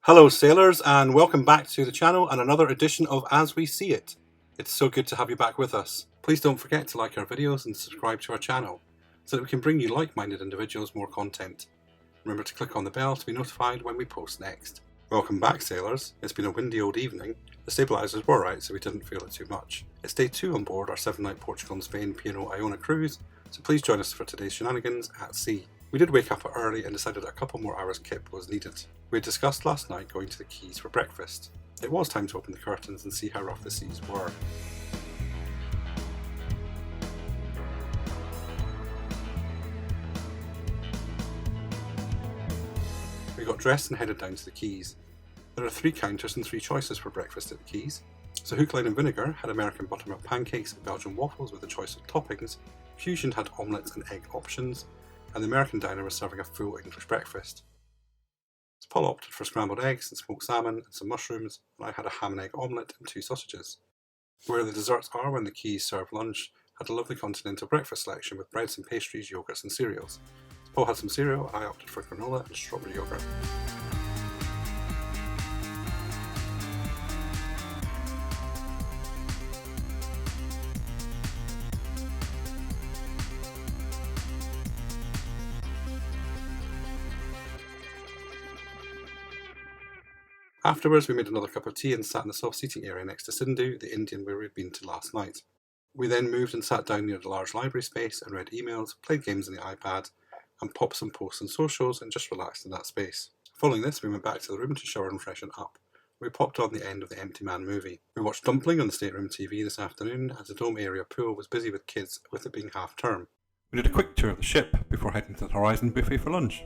Hello sailors, and welcome back to the channel and another edition of As We See It. It's so good to have you back with us. Please don't forget to like our videos and subscribe to our channel so that we can bring you like-minded individuals more content. Remember to click on the bell to be notified when we post next. Welcome back sailors. It's been a windy old evening. The stabilisers were right, so we didn't feel it too much. It's day 2 on board our 7-night Portugal and Spain P&O IONA cruise, so please join us for today's shenanigans at sea. We did wake up early and decided a couple more hours kip was needed. We had discussed last night going to the Quays for breakfast. It was time to open the curtains and see how rough the seas were. We got dressed and headed down to the Quays. There are 3 counters and 3 choices for breakfast at the Quays. So Hook, Line and Vinegar had American buttermilk pancakes and Belgian waffles with a choice of toppings, Fusion had omelettes and egg options, and the American diner was serving a full English breakfast. So Paul opted for scrambled eggs and smoked salmon and some mushrooms, and I had a ham and egg omelette and 2 sausages. Where the desserts are when the Quays serve lunch had a lovely continental breakfast selection with breads and pastries, yogurts and cereals. So Paul had some cereal, I opted for granola and strawberry yogurt. Afterwards we made another cup of tea and sat in the soft seating area next to Sindhu, the Indian where we'd been to last night. We then moved and sat down near the large library space and read emails, played games on the iPad, and popped some posts on socials and just relaxed in that space. Following this we went back to the room to shower and freshen up. We popped on the end of the Empty Man movie. We watched Dumpling on the stateroom TV this afternoon as the dome area pool was busy with kids with it being half term. We did a quick tour of the ship before heading to the Horizon buffet for lunch.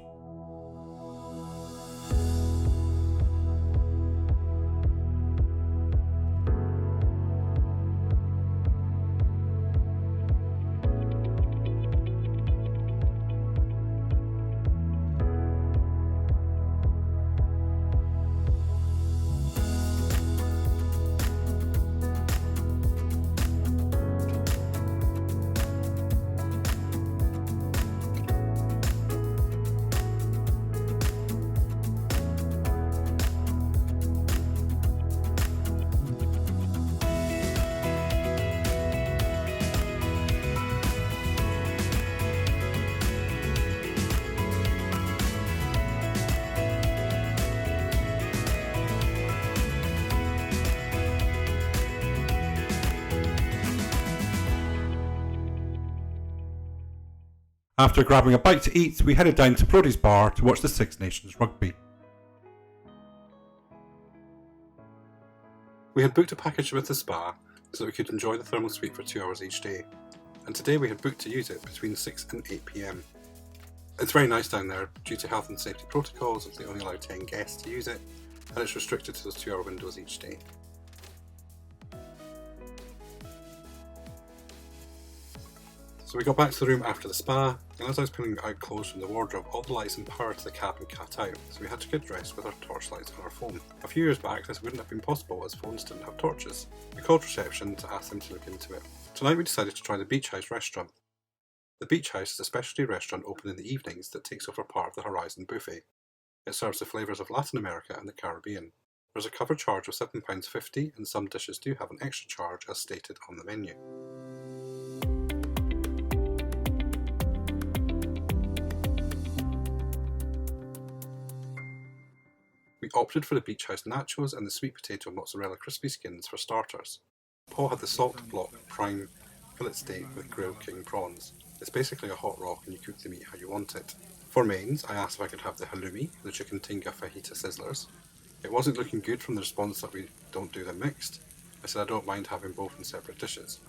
After grabbing a bite to eat, we headed down to Brodie's bar to watch the Six Nations Rugby. We had booked a package with the spa so that we could enjoy the thermal suite for 2 hours each day, and today we had booked to use it between 6 and 8 PM. It's very nice down there. Due to health and safety protocols, they only allow 10 guests to use it, and it's restricted to those 2-hour windows each day. So we got back to the room after the spa, and as I was pulling out clothes from the wardrobe, all the lights and power to the cabin cut out, so we had to get dressed with our torchlights on our phone. A few years back this wouldn't have been possible as phones didn't have torches. We called reception to ask them to look into it. Tonight we decided to try the Beach House restaurant. The Beach House is a specialty restaurant open in the evenings that takes over part of the Horizon buffet. It serves the flavours of Latin America and the Caribbean. There's a cover charge of £7.50 and some dishes do have an extra charge as stated on the menu. We opted for the Beach House nachos and the sweet potato mozzarella crispy skins for starters. Paul had the salt block prime fillet steak with grilled king prawns. It's basically a hot rock and you cook the meat how you want it. For mains, I asked if I could have the halloumi, the chicken tinga fajita sizzlers. It wasn't looking good from the response that we don't do them mixed. I said I don't mind having both in separate dishes.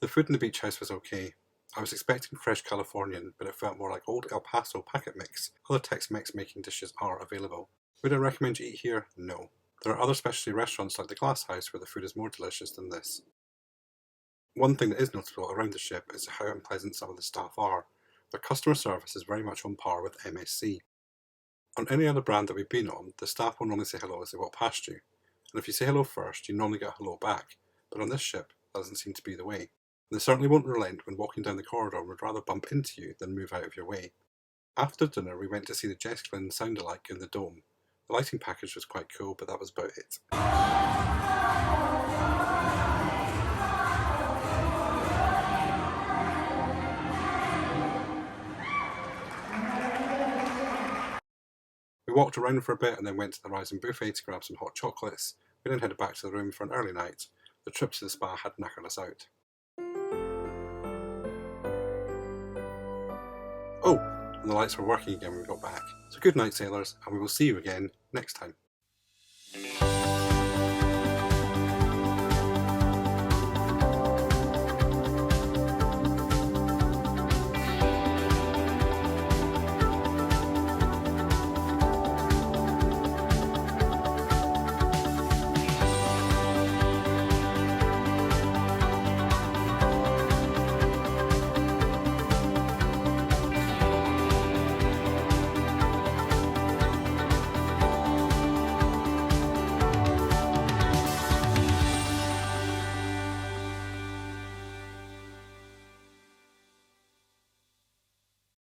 The food in the Beach House was okay. I was expecting fresh Californian, but it felt more like old El Paso packet mix. Other Tex-Mex making dishes are available. Would I recommend you eat here? No. There are other specialty restaurants like the Glass House where the food is more delicious than this. One thing that is notable around the ship is how unpleasant some of the staff are. Their customer service is very much on par with MSC. On any other brand that we've been on, the staff will normally say hello as they walk past you. And if you say hello first, you normally get a hello back. But on this ship, that doesn't seem to be the way. They certainly won't relent when walking down the corridor and would rather bump into you than move out of your way. After dinner we went to see the Jess Glynn sound-alike in the Dome. The lighting package was quite cool, but that was about it. We walked around for a bit and then went to the Rising Buffet to grab some hot chocolates. We then headed back to the room for an early night. The trip to the spa had knackered us out. Oh, and the lights were working again when we got back. So good night, sailors, and we will see you again next time.